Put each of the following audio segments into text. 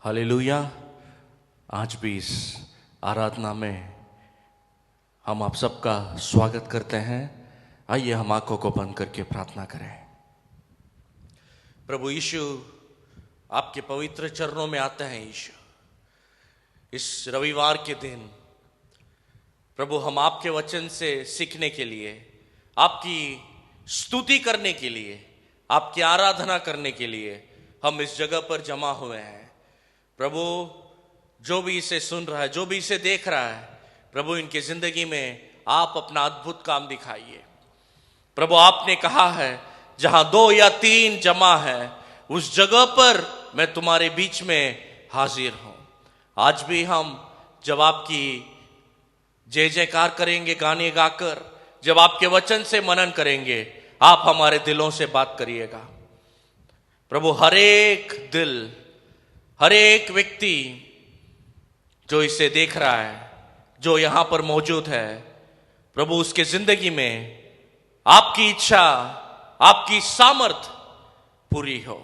Hallelujah. आज भी इस आराधना में हम आप सबका स्वागत करते हैं। आइए हम आंखों को बंद करके प्रार्थना करें। प्रभु यीशु, आपके पवित्र चरणों में आते हैं। यीशु, इस रविवार के दिन प्रभु हम आपके वचन से सीखने के लिए, आपकी स्तुति करने के लिए, आपकी आराधना करने के लिए हम इस जगह पर जमा हुए हैं। प्रभु, जो भी इसे सुन रहा है, जो भी इसे देख रहा है, प्रभु इनकी जिंदगी में आप अपना अद्भुत काम दिखाइए। प्रभु, आपने कहा है जहां 2 या 3 जमा है उस जगह पर मैं तुम्हारे बीच में हाजिर हूं। आज भी हम जब आपकी जय जयकार करेंगे गाने गाकर, जब आपके वचन से मनन करेंगे, आप हमारे दिलों से बात करिएगा। प्रभु, हर एक दिल, हर एक व्यक्ति जो इसे देख रहा है, जो यहां पर मौजूद है, प्रभु उसके जिंदगी में आपकी इच्छा, आपकी सामर्थ पूरी हो।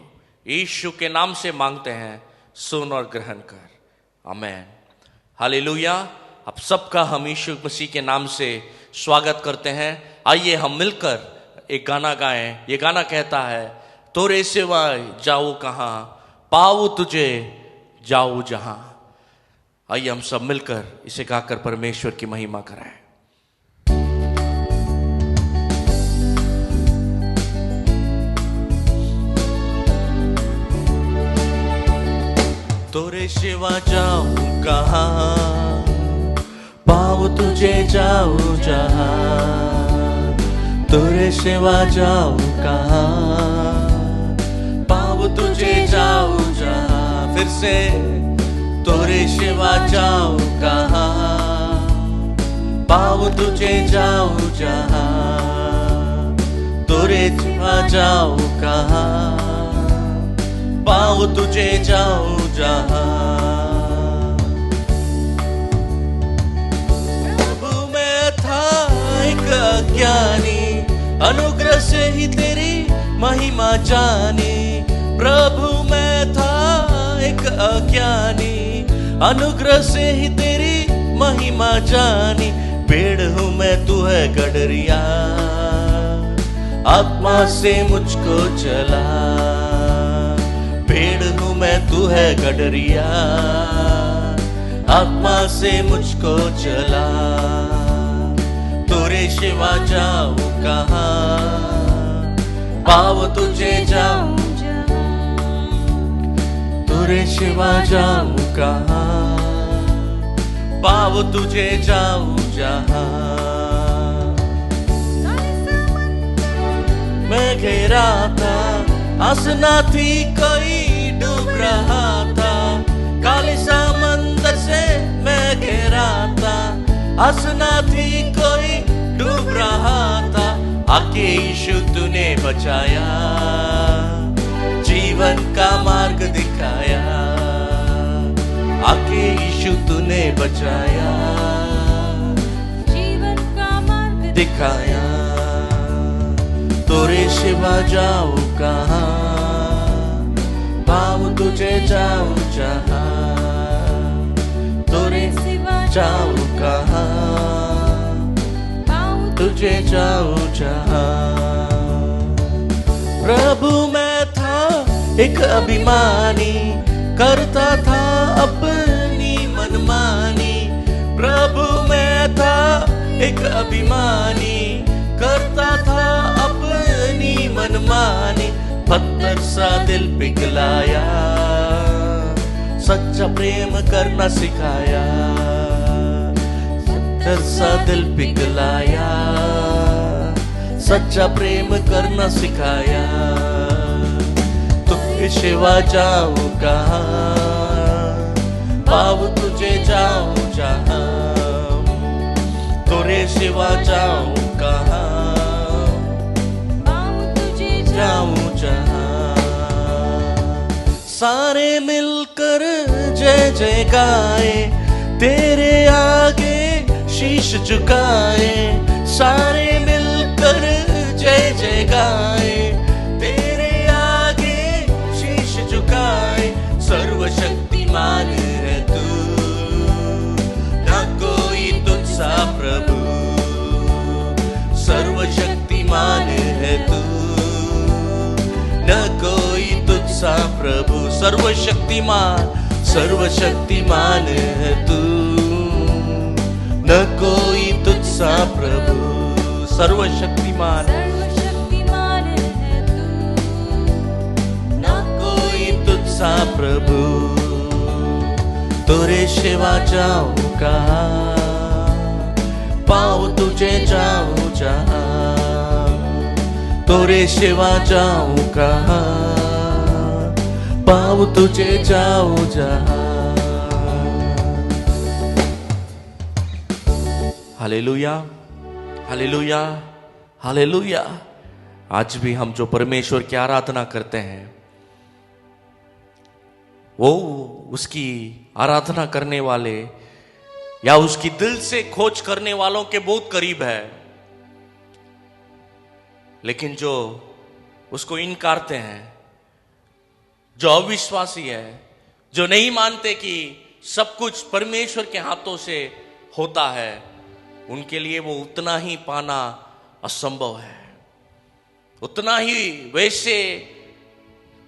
यीशु के नाम से मांगते हैं, सुन और ग्रहण कर। आमेन। हालेलुया। आप सबका हम यीशु मसीह के नाम से स्वागत करते हैं। आइए हम मिलकर एक गाना गाएं। ये गाना कहता है, तोरे सिवाय जाऊं कहां, पाऊं तुझे जाऊं जहां। आइए हम सब मिलकर इसे गाकर परमेश्वर की महिमा कराएं। तोरे सिवा जाऊं कहां, पाऊं तुझे जाऊं जहां। तोरे सिवा जाऊं कहां, पाऊं तुझे जाऊं जहां। फिर से, तोरे सिवा जाऊं कहां, पाऊं तुझे जाऊं जहां। तोरे सिवा जाऊं कहां, पाऊं तुझे जाऊं जहां। प्रभु मैं था एक अज्ञानी, अनुग्रह से ही तेरी महिमा जानी। प्रभु मैं था एक अज्ञानी, अनुग्रह से ही तेरी महिमा जानी। पेड़ हूं मैं, तू है गडरिया, आत्मा से मुझको चला। पेड़ हूं मैं, तू है गडरिया, आत्मा से मुझको चला। तोरे सिवा जाऊं कहां, पाऊं तुझे जाऊं। तोरे सिवा जाऊं कहां, पाऊं तुझे जाऊं जहां। मैं घेरा था, आसना थी, कोई डूब रहा था। काले समंदर से मैं घेरा था, आसना थी, कोई डूब रहा था। आके यीशु तूने बचाया, जीवन का मार्ग दिखाया। आके यीशु तूने बचाया, जीवन का मार्ग दिखाया। तोरे सिवा जाऊं कहां, पाऊं तुझे जाऊं जहां। तोरे सिवा जाऊं कहां, पाऊं तुझे जाऊं जहां। प्रभु मैं था एक अभिमानी, करता था अपनी मनमानी। प्रभु मैं था एक अभिमानी, करता था अपनी मनमानी। पत्थर सा दिल पिघलाया, सच्चा प्रेम करना सिखाया। पत्थर सा दिल पिघलाया, सच्चा प्रेम करना सिखाया। तुझे सिवा जाऊं कहां, पाऊं तुझे जाऊं जहां। तोरे सिवा जाऊं कहां, पाऊं तुझे जाऊं जहां। सारे मिलकर जय जय गाए, तेरे आगे शीश झुकाए। सारे मिलकर जय जय गाए, तेरे आगे शीश झुकाए। सर्वशक्तिमान सर्वशक्तिमान, सर्वशक्तिमान है तू, न कोई तुझसा प्रभु। सर्वशक्तिमान, सर्वशक्तिमान है तू, न कोई तुझसा प्रभु। तुरे सेवा जाऊं कहाँ, पाऊं तुझे जाऊं जहाँ। तुरे सेवा जाऊं कहाँ, पाऊं तुझे जाऊं जहाँ। Hallelujah, hallelujah, hallelujah. आज भी हम जो परमेश्वर की आराधना करते हैं, वो उसकी आराधना करने वाले या उसकी दिल से खोज करने वालों के बहुत करीब है। लेकिन जो उसको इनकारते हैं, जो अविश्वासी है, जो नहीं मानते कि सब कुछ परमेश्वर के हाथों से होता है, उनके लिए वो उतना ही पाना असंभव है। उतना ही वैसे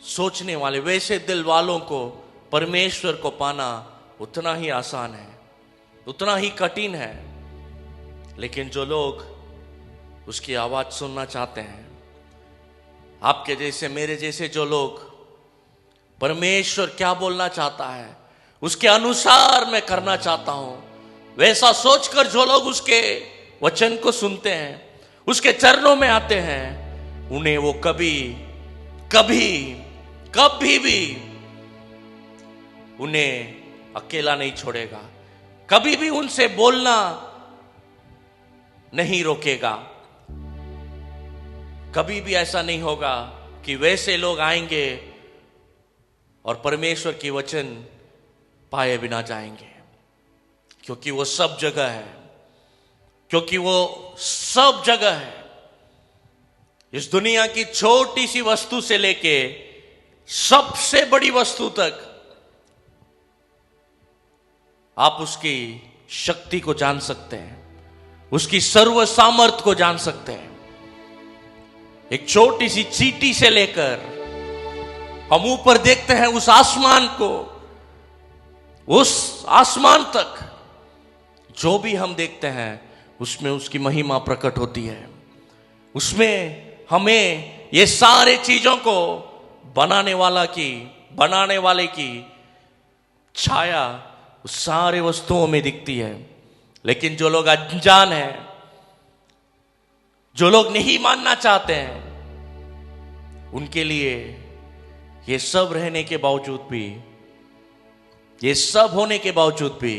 सोचने वाले, वैसे दिल वालों को परमेश्वर को पाना उतना ही आसान है, उतना ही कठिन है। लेकिन जो लोग उसकी आवाज सुनना चाहते हैं, आपके जैसे मेरे जैसे जो लोग परमेश्वर क्या बोलना चाहता है उसके अनुसार मैं करना चाहता हूं, वैसा सोचकर जो लोग उसके वचन को सुनते हैं, उसके चरणों में आते हैं, उन्हें वो कभी कभी कभी भी उन्हें अकेला नहीं छोड़ेगा, कभी भी उनसे बोलना नहीं रोकेगा। कभी भी ऐसा नहीं होगा कि वैसे लोग आएंगे और परमेश्वर की वचन पाए बिना जाएंगे, क्योंकि वो सब जगह है, क्योंकि वो सब जगह है। इस दुनिया की छोटी सी वस्तु से लेके सबसे बड़ी वस्तु तक आप उसकी शक्ति को जान सकते हैं, उसकी सर्व सामर्थ को जान सकते हैं। एक छोटी सी चींटी से लेकर हम ऊपर देखते हैं उस आसमान को, उस आसमान तक जो भी हम देखते हैं उसमें उसकी महिमा प्रकट होती है। उसमें हमें ये सारे चीजों को बनाने वाले की छाया उस सारे वस्तुओं में दिखती है। लेकिन जो लोग अनजान हैं, जो लोग नहीं मानना चाहते हैं, उनके लिए ये सब रहने के बावजूद भी, ये सब होने के बावजूद भी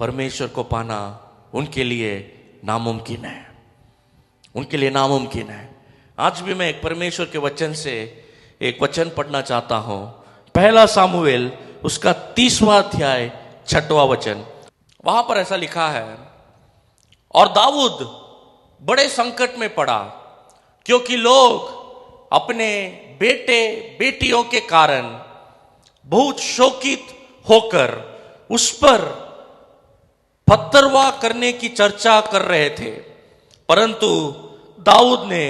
परमेश्वर को पाना उनके लिए नामुमकिन है, उनके लिए नामुमकिन है। आज भी मैं एक परमेश्वर के वचन से एक वचन पढ़ना चाहता हूं। पहला सामुएल उसका 30वां अध्याय 6वां वचन। वहां पर ऐसा लिखा है, और दाऊद बड़े संकट में पड़ा, क्योंकि लोग अपने बेटे बेटियों के कारण बहुत शोकित होकर उस पर पत्थरवाह करने की चर्चा कर रहे थे। परंतु दाऊद ने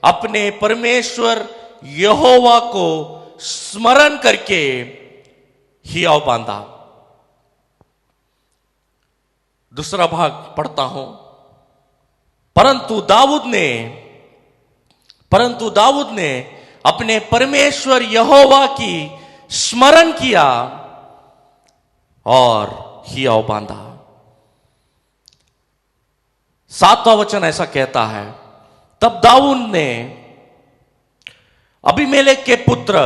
अपने परमेश्वर यहोवा को स्मरण करके हियाव बांधा। दूसरा भाग पढ़ता हूं। परंतु दाऊद ने अपने परमेश्वर यहोवा की स्मरण किया और हियाव बांधा। 7वां वचन ऐसा कहता है, तब दाऊद ने अबीमेलेक के पुत्र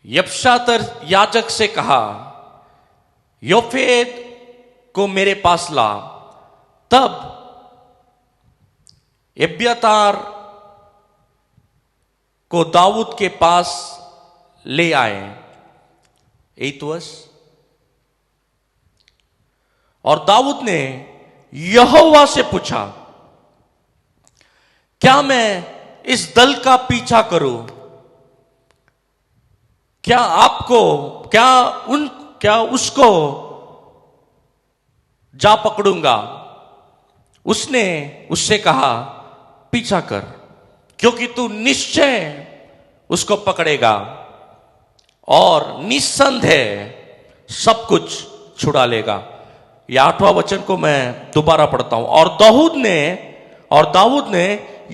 यब्शातर याजक से कहा, योफेद को मेरे पास ला। तब एब्यातार को दाऊद के पास ले आए। 8 वर्ष। और दाऊद ने यहोवा से पूछा, क्या मैं इस दल का पीछा करूं? क्या उसको जा पकड़ूंगा? उसने उससे कहा, पीछा कर, क्योंकि तू निश्चय उसको पकड़ेगा और निस्संदेह सब कुछ छुड़ा लेगा। ये 8वां वचन को मैं दोबारा पढ़ता हूं। और दाऊद ने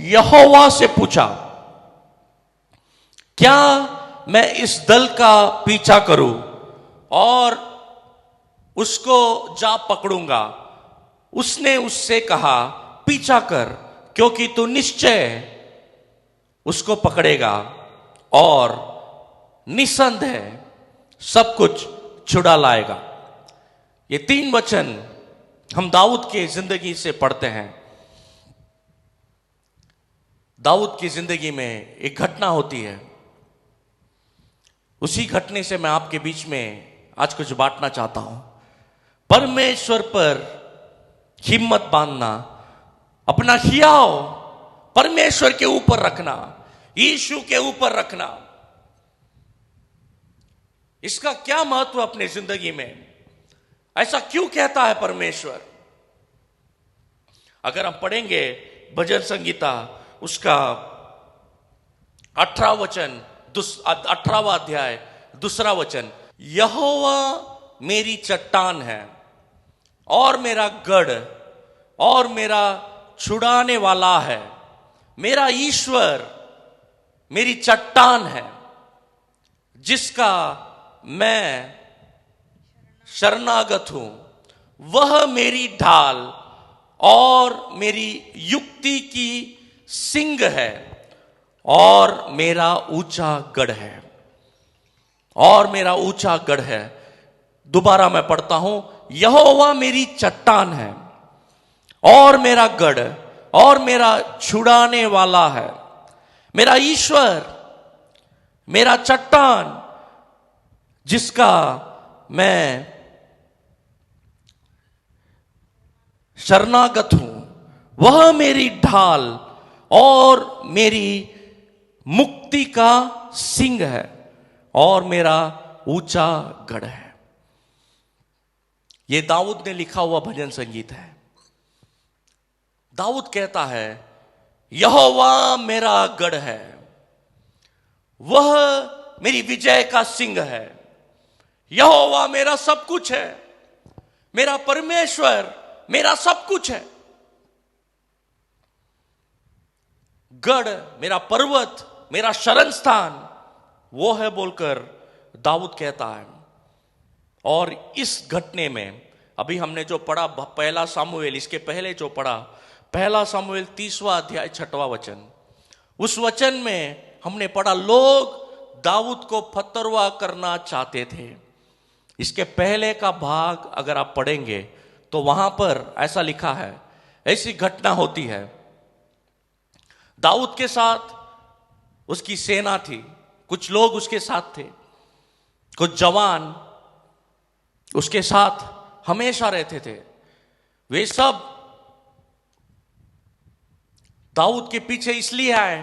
यहोवा से पूछा, क्या मैं इस दल का पीछा करूं और उसको जा पकड़ूंगा? उसने उससे कहा, पीछा कर, क्योंकि तू निश्चय उसको पकड़ेगा और निसंदेह सब कुछ छुड़ा लाएगा। ये 3 वचन हम दाऊद के जिंदगी से पढ़ते हैं। दाऊद की जिंदगी में एक घटना होती है। उसी घटने से मैं आपके बीच में आज कुछ बांटना चाहता हूं। परमेश्वर पर हिम्मत बांधना, अपना हियाव परमेश्वर के ऊपर रखना, यीशु के ऊपर रखना, इसका क्या महत्व अपने जिंदगी में? ऐसा क्यों कहता है परमेश्वर? अगर हम पढ़ेंगे भजन संगीता उसका 18वां अध्याय 2 वचन, यहोवा मेरी चट्टान है और मेरा गढ़ और मेरा छुड़ाने वाला है, मेरा ईश्वर मेरी चट्टान है, जिसका मैं शरणागत हूं। वह मेरी ढाल और मेरी युक्ति की सिंग है और मेरा ऊंचा गढ़ है, और मेरा ऊंचा गढ़ है। दोबारा मैं पढ़ता हूं, यहोवा मेरी चट्टान है और मेरा गढ़ और मेरा छुड़ाने वाला है, मेरा ईश्वर मेरा चट्टान, जिसका मैं शरणागत हूं। वह मेरी ढाल और मेरी मुक्ति का सिंह है और मेरा ऊंचा गढ़ है। यह दाऊद ने लिखा हुआ भजन संगीत है। दाऊद कहता है, यहोवा मेरा गढ़ है, वह मेरी विजय का सिंह है, यहोवा मेरा सब कुछ है, मेरा परमेश्वर मेरा सब कुछ है। गढ़ मेरा पर्वत, मेरा शरण स्थान वो है बोलकर दाऊद कहता है। और इस घटने में अभी हमने जो पढ़ा 1 सामुएल, इसके पहले जो पढ़ा 1 सामुएल 30वां अध्याय 6वां वचन, उस वचन में हमने पढ़ा लोग दाऊद को फतरवा करना चाहते थे। इसके पहले का भाग अगर आप पढ़ेंगे तो वहां पर ऐसा लिखा है, ऐसी घटना होती है। दाऊद के साथ उसकी सेना थी, कुछ लोग उसके साथ थे, कुछ जवान उसके साथ हमेशा रहते थे। वे सब दाऊद के पीछे इसलिए आए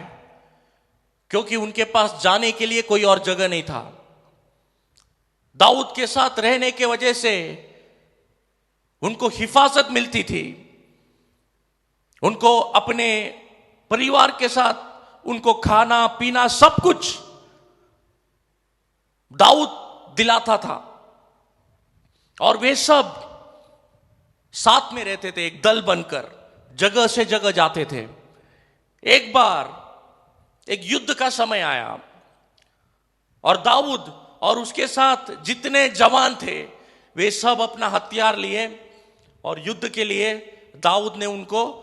क्योंकि उनके पास जाने के लिए कोई और जगह नहीं था। दाऊद के साथ रहने के वजह से उनको हिफाजत मिलती थी, उनको अपने परिवार के साथ उनको खाना पीना सब कुछ दाऊद दिलाता था। और वे सब साथ में रहते थे, एक दल बनकर जगह से जगह जाते थे। एक बार एक युद्ध का समय आया और दाऊद और उसके साथ जितने जवान थे वे सब अपना हथियार लिए और युद्ध के लिए दाऊद ने उनको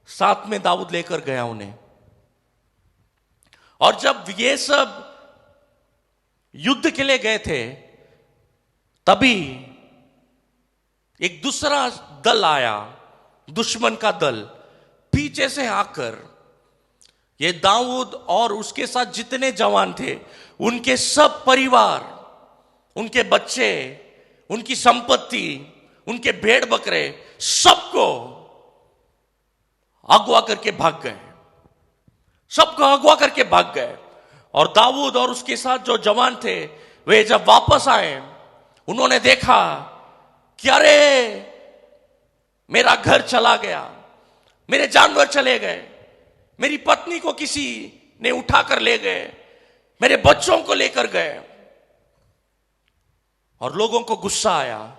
साथ में दाऊद लेकर गया उन्हें। और जब ये सब युद्ध के लिए गए थे तभी एक दूसरा दल आया, दुश्मन का दल पीछे से आकर ये दाऊद और उसके साथ जितने जवान थे उनके सब परिवार, उनके बच्चे, उनकी संपत्ति, उनके भेड़ बकरे सबको अगवा करके भाग गए, सबको अगवा करके भाग गए। और दाऊद और उसके साथ जो जवान थे वे जब वापस आए उन्होंने देखा कि अरे मेरा घर चला गया, मेरे जानवर चले गए, मेरी पत्नी को किसी ने उठाकर ले गए, मेरे बच्चों को लेकर गए। और लोगों को गुस्सा आया।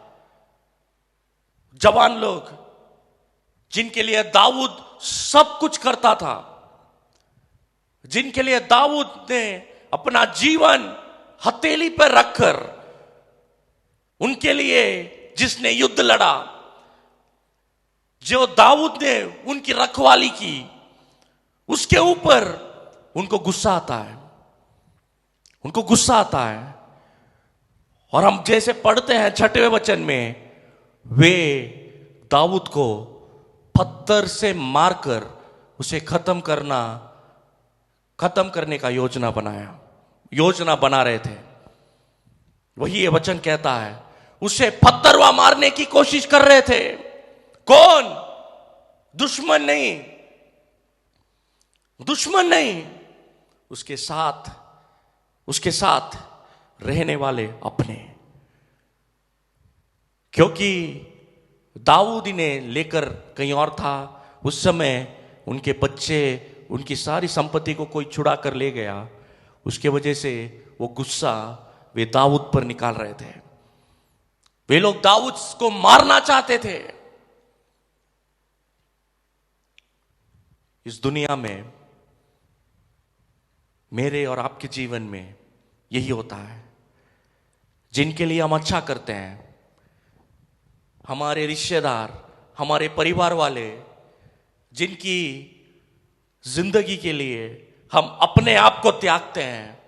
जवान लोग जिनके लिए दाऊद सब कुछ करता था, जिनके लिए दाऊद ने अपना जीवन हथेली पर रखकर, उनके लिए जिसने युद्ध लड़ा, जो दाऊद ने उनकी रखवाली की, उसके ऊपर उनको गुस्सा आता है, उनको गुस्सा आता है। और हम जैसे पढ़ते हैं 6वें वचन में, वे दाऊद को पत्थर से मारकर उसे खत्म करने का योजना बना रहे थे। वही ये वचन कहता है, उसे पत्थरवा मारने की कोशिश कर रहे थे। कौन? दुश्मन नहीं, उसके साथ रहने वाले अपने। क्योंकि दाऊद इन्हें लेकर कहीं और था। उस समय उनके बच्चे, उनकी सारी संपत्ति को कोई छुड़ा कर ले गया। उसके वजह से वो गुस्सा वे दाऊद पर निकाल रहे थे। वे लोग दाऊद को मारना चाहते थे। इस दुनिया में, मेरे और आपके जीवन में यही होता है। जिनके लिए हम अच्छा करते हैं, हमारे रिश्तेदार, हमारे परिवार वाले, जिनकी जिंदगी के लिए हम अपने आप को त्यागते हैं,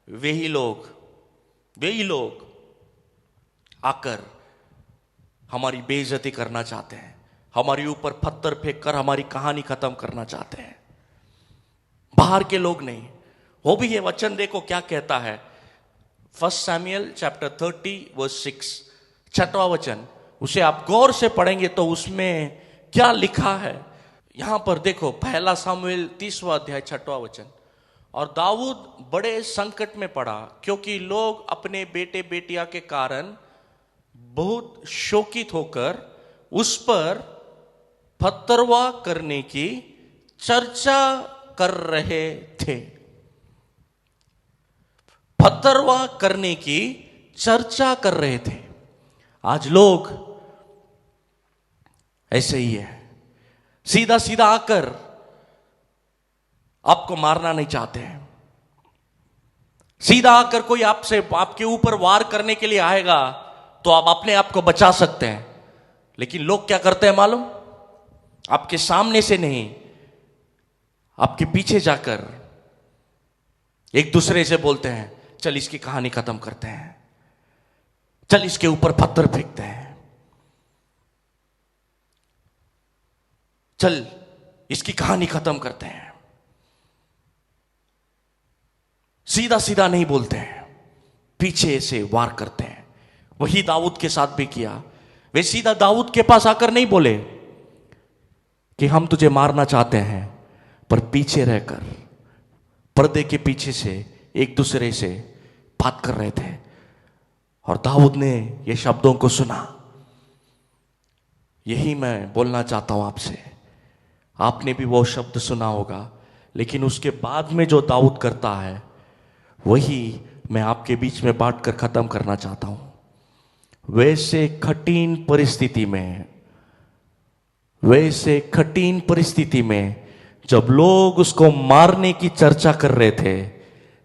वही लोग आकर हमारी बेइज्जती करना चाहते हैं, हमारे ऊपर पत्थर फेंककर हमारी कहानी खत्म करना चाहते हैं। बाहर के लोग नहीं। वो भी ये वचन देखो क्या कहता है, 1 Samuel chapter 30 verse 6, 6वां वचन। उसे आप गौर से पढ़ेंगे तो उसमें क्या लिखा है। यहां पर देखो, 1 सामुएल 30वां अध्याय 6वां वचन। और दाऊद बड़े संकट में पड़ा, क्योंकि लोग अपने बेटे बेटियां के कारण बहुत शोकित होकर उस पर पत्थरवा करने की चर्चा कर रहे थे। पत्थरवा करने की चर्चा कर रहे थे। आज लोग ऐसे ही है, सीधा सीधा आकर आपको मारना नहीं चाहते हैं। सीधा आकर कोई आपके ऊपर वार करने के लिए आएगा तो आप अपने आप को बचा सकते हैं। लेकिन लोग क्या करते हैं मालूम? आपके सामने से नहीं, आपके पीछे जाकर एक दूसरे से बोलते हैं, चल इसकी कहानी खत्म करते हैं, चल इसके ऊपर पत्थर फेंकते हैं, चल इसकी कहानी खत्म करते हैं। सीधा सीधा नहीं बोलते हैं, पीछे से वार करते हैं। वही दाऊद के साथ भी किया। वे सीधा दाऊद के पास आकर नहीं बोले कि हम तुझे मारना चाहते हैं, पर पीछे रहकर पर्दे के पीछे से एक दूसरे से बात कर रहे थे। और दाऊद ने ये शब्दों को सुना। यही मैं बोलना चाहता हूं आपसे। आपने भी वो शब्द सुना होगा, लेकिन उसके बाद में जो दाऊद करता है, वही मैं आपके बीच में बांट कर खत्म करना चाहता हूं। वैसे कठिन परिस्थिति में जब लोग उसको मारने की चर्चा कर रहे थे,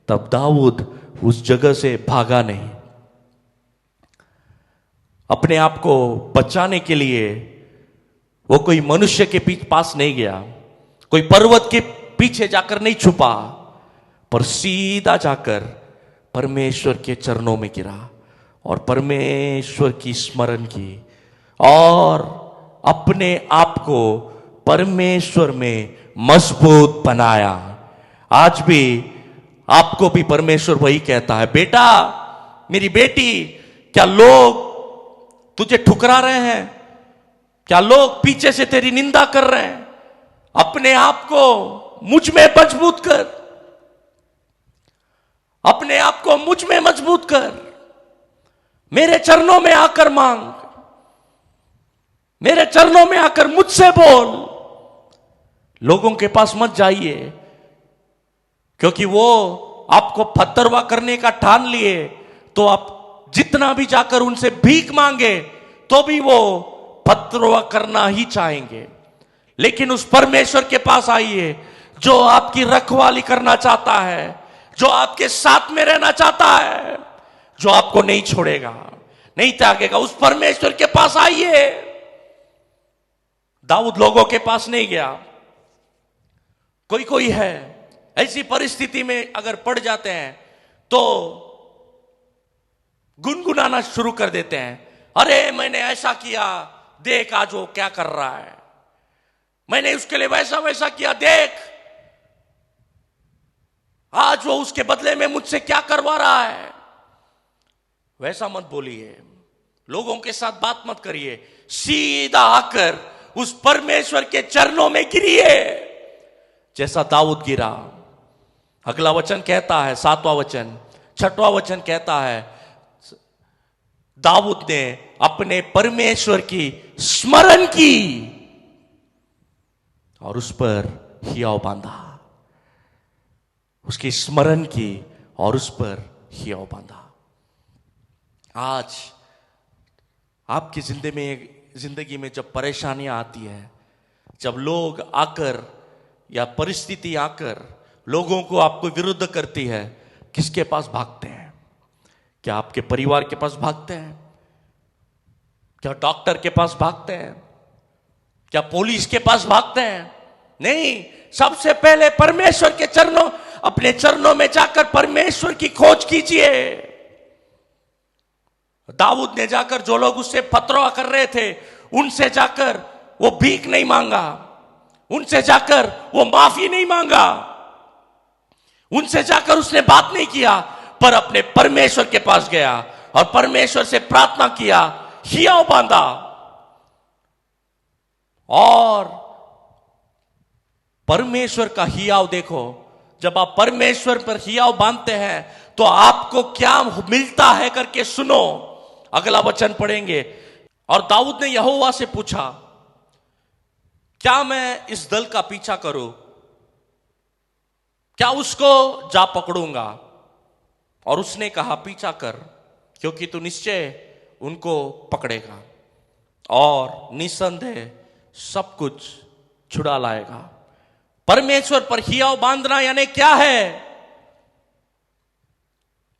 तब दाऊद उस जगह से भागा नहीं। अपने आप को बचाने के लिए वो कोई मनुष्य के पास नहीं गया, कोई पर्वत के पीछे जाकर नहीं छुपा, पर सीधा जाकर परमेश्वर के चरणों में गिरा और परमेश्वर की स्मरण की और अपने आप को परमेश्वर में मजबूत बनाया। आज भी आपको भी परमेश्वर वही कहता है, बेटा, मेरी बेटी, क्या लोग तुझे ठुकरा रहे हैं? क्या लोग पीछे से तेरी निंदा कर रहे हैं? अपने आप को मुझ में मजबूत कर, अपने आप को मुझ में मजबूत कर। मेरे चरणों में आकर मांग, मेरे चरणों में आकर मुझसे बोल। लोगों के पास मत जाइए, क्योंकि वो आपको फतरवा करने का ठान लिए, तो आप जितना भी जाकर उनसे भीख मांगे तो भी वो फतरवा करना ही चाहेंगे। लेकिन उस परमेश्वर के पास आइए जो आपकी रखवाली करना चाहता है, जो आपके साथ में रहना चाहता है, जो आपको नहीं छोड़ेगा, नहीं त्यागेगा। उस परमेश्वर के पास आइए। दाऊद लोगों के पास नहीं गया। कोई कोई है ऐसी परिस्थिति में अगर पड़ जाते हैं तो गुनगुनाना शुरू कर देते हैं, अरे मैंने ऐसा किया, देख आज वो क्या कर रहा है, मैंने उसके लिए वैसा वैसा किया, देख आज वो उसके बदले में मुझसे क्या करवा रहा है। वैसा मत बोलिए, लोगों के साथ बात मत करिए, सीधा आकर उस परमेश्वर के चरणों में गिरिए जैसा दाऊद गिरा। अगला वचन कहता है, 7वां वचन, 6वां वचन कहता है, दाऊद ने अपने परमेश्वर की स्मरण की और उस पर हियाव बांधा। उसकी स्मरण की और उस पर हियाव बांधा। आज आपकी जिंदगी में जब परेशानियां आती है, जब लोग आकर या परिस्थिति आकर लोगों को आपको विरुद्ध करती है, किसके पास भागते हैं? क्या आपके परिवार के पास भागते हैं? क्या डॉक्टर के पास भागते हैं? क्या पुलिस के पास भागते हैं? नहीं, सबसे पहले परमेश्वर के चरणों, अपने चरणों में जाकर परमेश्वर की खोज कीजिए। दाऊद ने जाकर जो लोग उससे फतरवा कर रहे थे, उनसे जाकर वो भीख नहीं मांगा, उनसे जाकर वो माफी नहीं मांगा, उनसे जाकर उसने बात नहीं किया, पर अपने परमेश्वर के पास गया और परमेश्वर से प्रार्थना किया, हियाव बांधा। और परमेश्वर का हियाव देखो, जब आप परमेश्वर पर हियाव बांधते हैं तो आपको क्या मिलता है करके सुनो। अगला वचन पढ़ेंगे। और दाऊद ने यहोवा से पूछा, क्या मैं इस दल का पीछा करूं? क्या उसको जा पकड़ूंगा? और उसने कहा, पीछा कर, क्योंकि तू निश्चय उनको पकड़ेगा और निसंदेह सब कुछ छुड़ा लाएगा। परमेश्वर पर हियाव बांधना यानी क्या है?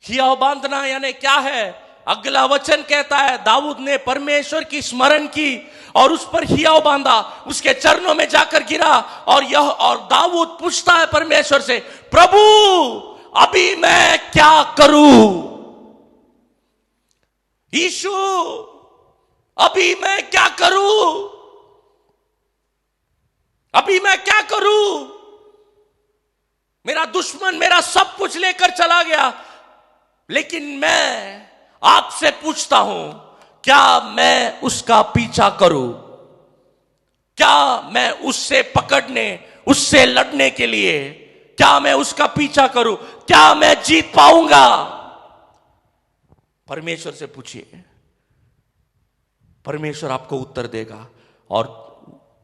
हियाव बांधना यानी क्या है? अगला वचन कहता है, दाऊद ने परमेश्वर की स्मरण की और उस पर हियाव बांधा, उसके चरणों में जाकर गिरा। और दाऊद पूछता है परमेश्वर से, प्रभु अभी मैं क्या करूं? यीशु अभी मैं क्या करूं? अभी मैं क्या करूं? मेरा दुश्मन मेरा सब कुछ लेकर चला गया, लेकिन मैं आपसे पूछता हूं, क्या मैं उसका पीछा करूं? क्या मैं उससे पकड़ने, उससे लड़ने के लिए, क्या मैं उसका पीछा करूं? क्या मैं जीत पाऊंगा? परमेश्वर से पूछिए, परमेश्वर आपको उत्तर देगा। और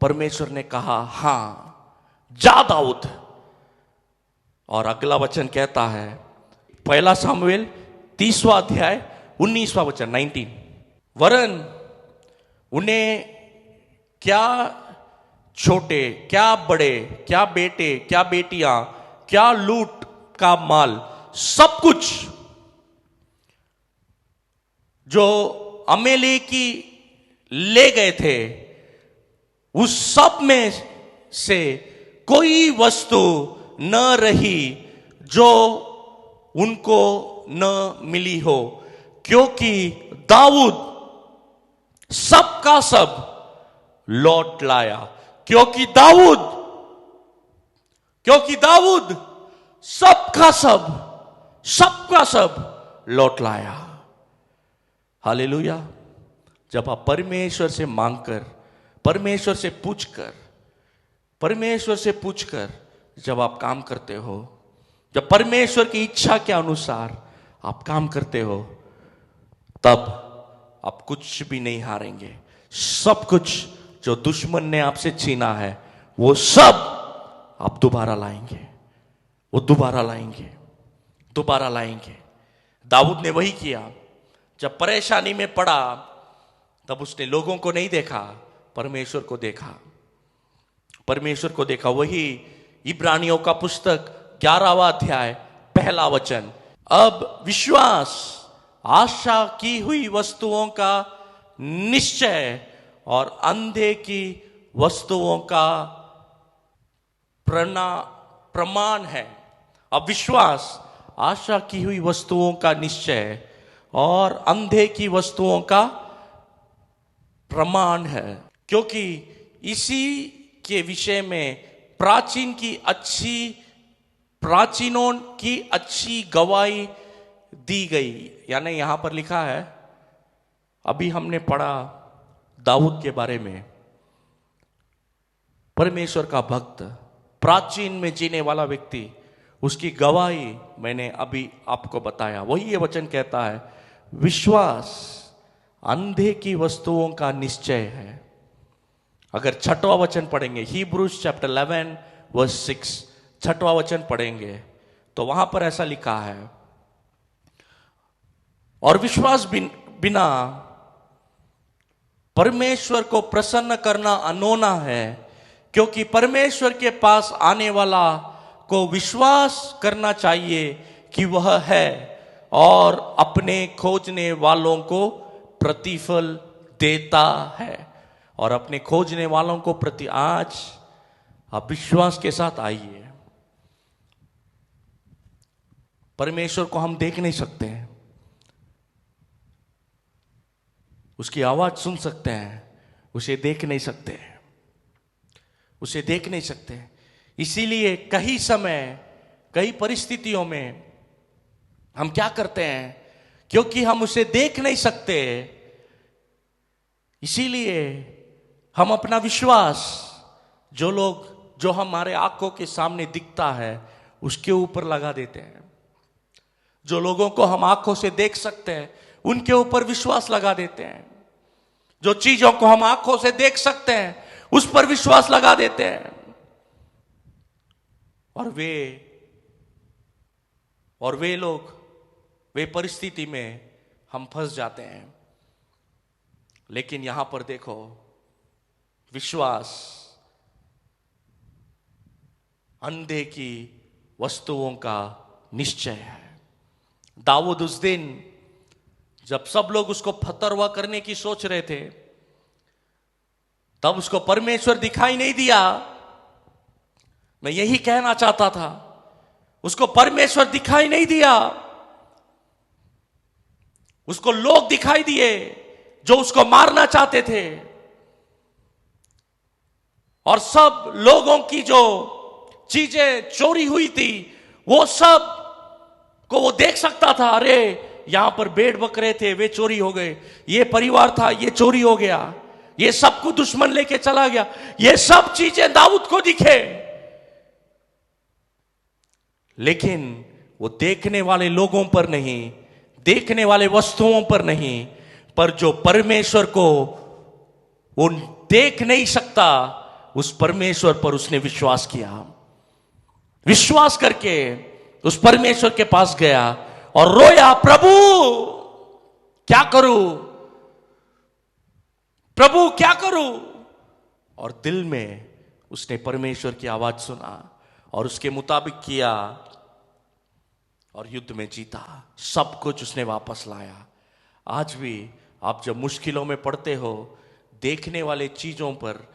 परमेश्वर ने कहा, हां जा दाऊद। और अगला वचन कहता है, 1 सामुएल 30वां अध्याय 19वां वचन 19, वरन उन्हें क्या छोटे, क्या बड़े, क्या बेटे, क्या बेटियां, क्या लूट का माल, सब कुछ जो अमेलेकी ले गए थे, उस सब में से कोई वस्तु न रही जो उनको न मिली हो, क्योंकि दाऊद सब का सब लौट लाया। क्योंकि दाऊद सब का सब लौट लाया। हालेलुया। जब आप परमेश्वर से मांगकर, परमेश्वर से पूछकर जब आप काम करते हो, जब परमेश्वर की इच्छा के अनुसार आप काम करते हो, तब आप कुछ भी नहीं हारेंगे। सब कुछ जो दुश्मन ने आपसे छीना है, वो सब आप दोबारा लाएंगे, वो दोबारा लाएंगे, दोबारा लाएंगे। दाऊद ने वही किया। जब परेशानी में पड़ा तब उसने लोगों को नहीं देखा, परमेश्वर को देखा, परमेश्वर को देखा। वही इब्रानियों का पुस्तक 11वां अध्याय 1 वचन। अब विश्वास आशा की हुई वस्तुओं का निश्चय और अंधे की वस्तुओं का प्रमाण है। अब विश्वास आशा की हुई वस्तुओं का निश्चय और अंधे की वस्तुओं का प्रमाण है, क्योंकि इसी के विषय में प्राचीनों की अच्छी गवाही दी गई। यानी यहां पर लिखा है, अभी हमने पढ़ा दाऊद के बारे में, परमेश्वर का भक्त, प्राचीन में जीने वाला व्यक्ति, उसकी गवाही मैंने अभी आपको बताया। वही ये वचन कहता है, विश्वास अंधे की वस्तुओं का निश्चय है। अगर 6वां वचन पढ़ेंगे, Hebrews chapter 11 verse 6, 6वां वचन पढ़ेंगे तो वहां पर ऐसा लिखा है, और विश्वास बिना परमेश्वर को प्रसन्न करना अनोना है, क्योंकि परमेश्वर के पास आने वाला को विश्वास करना चाहिए कि वह है और अपने खोजने वालों को प्रतिफल देता है। और अपने खोजने वालों को प्रति, आज आप विश्वास के साथ आइए। परमेश्वर को हम देख नहीं सकते हैं, उसकी आवाज सुन सकते हैं, उसे देख नहीं सकते, उसे देख नहीं सकते। इसीलिए कई समय, कई परिस्थितियों में हम क्या करते हैं, क्योंकि हम उसे देख नहीं सकते, इसीलिए हम अपना विश्वास जो हमारे आंखों के सामने दिखता है उसके ऊपर लगा देते हैं। जो लोगों को हम आंखों से देख सकते हैं उनके ऊपर विश्वास लगा देते हैं। जो चीजों को हम आंखों से देख सकते हैं उस पर विश्वास लगा देते हैं, और वे लोग, वे परिस्थिति में हम फंस जाते हैं। लेकिन यहां पर देखो, विश्वास अंधे की वस्तुओं का निश्चय है। दाऊद उस दिन जब सब लोग उसको फतरवा करने की सोच रहे थे, तब उसको परमेश्वर दिखाई नहीं दिया। मैं यही कहना चाहता था, उसको परमेश्वर दिखाई नहीं दिया, उसको लोग दिखाई दिए जो उसको मारना चाहते थे। और सब लोगों की जो चीजें चोरी हुई थी वो सब को वो देख सकता था। अरे यहां पर भेड़ बकरे थे, वे चोरी हो गए, ये परिवार था, ये चोरी हो गया, ये सब को दुश्मन लेके चला गया। ये सब चीजें दाऊद को दिखे, लेकिन वो देखने वाले लोगों पर नहीं, देखने वाले वस्तुओं पर नहीं, पर जो परमेश्वर को वो देख नहीं सकता, उस परमेश्वर पर उसने विश्वास किया। विश्वास करके उस परमेश्वर के पास गया और रोया, प्रभु क्या करूं, प्रभु क्या करूं। और दिल में उसने परमेश्वर की आवाज सुना और उसके मुताबिक किया और युद्ध में जीता। सब कुछ उसने वापस लाया। आज भी आप जब मुश्किलों में पड़ते हो, देखने वाले चीजों पर,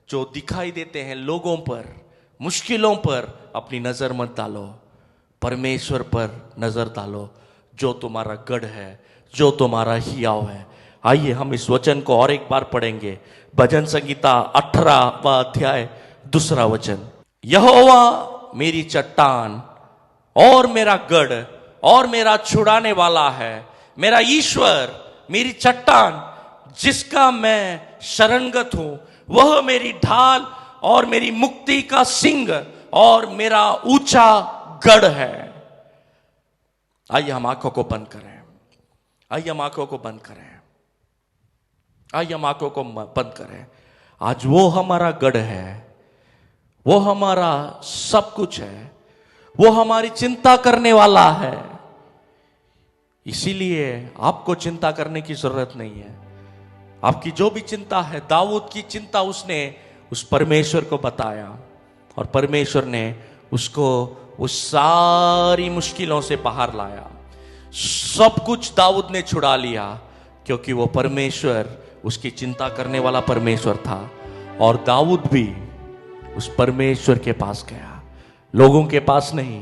जो दिखाई देते हैं लोगों पर, मुश्किलों पर अपनी नजर मत डालो, परमेश्वर पर नजर डालो, जो तुम्हारा गढ़ है, जो तुम्हारा हियाव है। आइए हम इस वचन को और एक बार पढ़ेंगे। भजन संगीता 18वां अध्याय 2 वचन। यहोवा मेरी चट्टान और मेरा गढ़ और मेरा छुड़ाने वाला है, मेरा ईश्वर, मेरी चट्टान जिसका मैं शरणगत हूं, वह मेरी ढाल और मेरी मुक्ति का सिंह और मेरा ऊंचा गढ़ है। आइए हम आंखों को बंद करें, आइए हम आंखों को बंद करें, आइए हम आंखों को बंद करें। आज वो हमारा गढ़ है, वो हमारा सब कुछ है, वो हमारी चिंता करने वाला है। इसीलिए आपको चिंता करने की जरूरत नहीं है। आपकी जो भी चिंता है, दाऊद की चिंता उसने उस परमेश्वर को बताया और परमेश्वर ने उसको उस सारी मुश्किलों से बाहर लाया। सब कुछ दाऊद ने छुड़ा लिया क्योंकि वो परमेश्वर उसकी चिंता करने वाला परमेश्वर था। और दाऊद भी उस परमेश्वर के पास गया, लोगों के पास नहीं।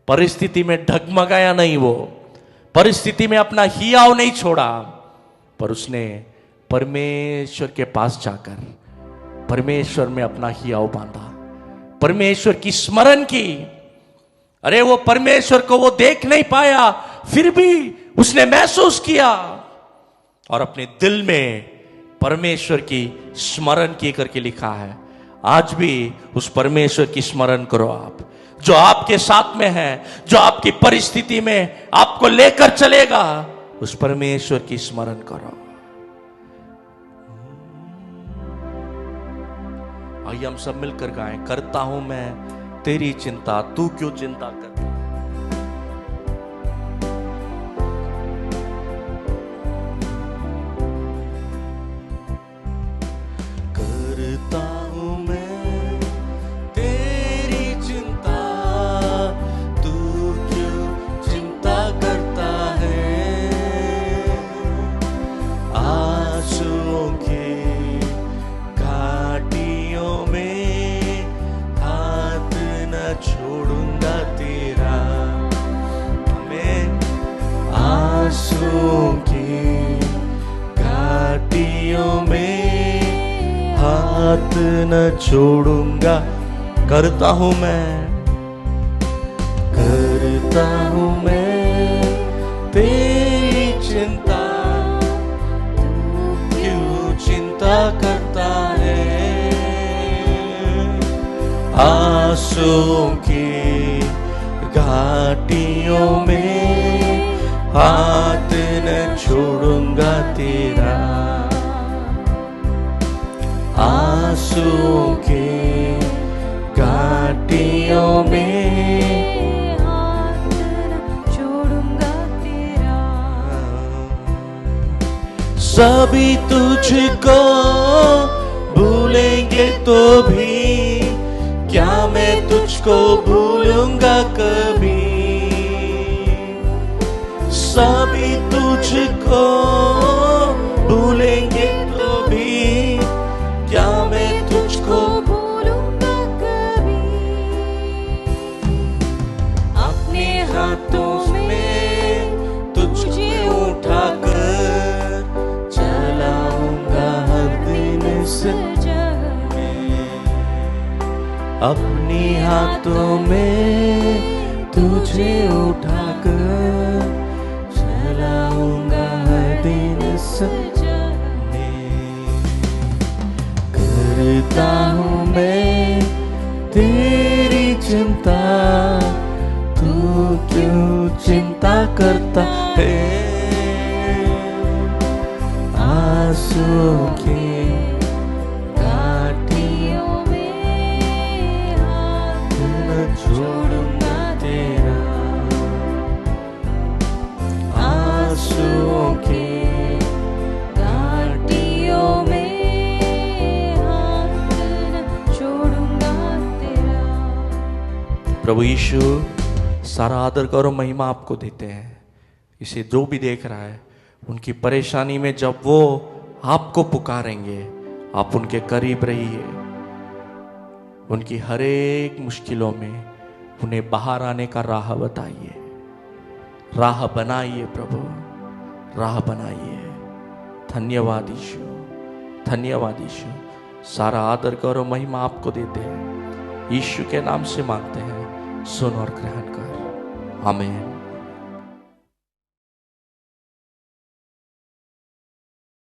परिस्थिति में डगमगाया नहीं, वो परिस्थिति में अपना हियाव नहीं छोड़ा, पर उसने परमेश्वर के पास जाकर परमेश्वर में अपना हियाव बांधा, परमेश्वर की स्मरण की। अरे वो परमेश्वर को वो देख नहीं पाया, फिर भी उसने महसूस किया और अपने दिल में परमेश्वर की स्मरण की करके लिखा है। आज भी उस परमेश्वर की स्मरण करो आप, जो आपके साथ में है, जो आपकी परिस्थिति में आपको लेकर चलेगा। उस परमेश्वर की स्मरण करो। आइए हम सब मिलकर गाएं, करता हूं मैं तेरी चिंता, तू क्यों चिंता करता। करता हूं मैं तेरी चिंता, तू क्यों चिंता करता है। आंसुओं के घाटियों में हाथ न छोड़ूंगा तेरा। मैं आंसुओं की घाटियों में हाथ न छोड़ूंगा। करता हूं मैं तेरी चिंता, तू क्यों चिंता करता है। आंसुओं की घाटियों में हाथ न छोड़ूंगा तेरा। आंसुओं के घाटियों में हाथ न छोड़ूंगा तेरा। सभी तुझको भूलेंगे तो भी क्या मैं तुझको भूलूंगा कभी। सभी तुझको भूलेंगे तो भी क्या मैं तुझको भूलूंगा कभी। अपने हाथों में तुझे उठाकर चलाऊंगा हर दिन इस जग अपने हाथों में तुझे उठाकर चलाऊंगा हर दिन इस जग करता हूं मैं तेरी चिंता, तू क्यों चिंता करता है। आंसुओं की घाटियों में हाथ न छोड़ूंगा तेरा। आंसुओं की घाटियों में हाथ न छोड़ूंगा तेरा। प्रभु यीशु, सारा आदर गौरव महिमा आपको देते हैं। इसे जो भी देख रहा है, उनकी परेशानी में जब वो आपको पुकारेंगे, आप उनके करीब रहिए। उनकी हर एक मुश्किलों में उन्हें बाहर आने का राह बताइए, राह बनाइए प्रभु, राह बनाइए। धन्यवाद यीशु, धन्यवाद यीशु। सारा आदर गौरव महिमा आपको देते हैं। यीशु के नाम से मांगते हैं, सुन और ग्रहण कर। आमीन।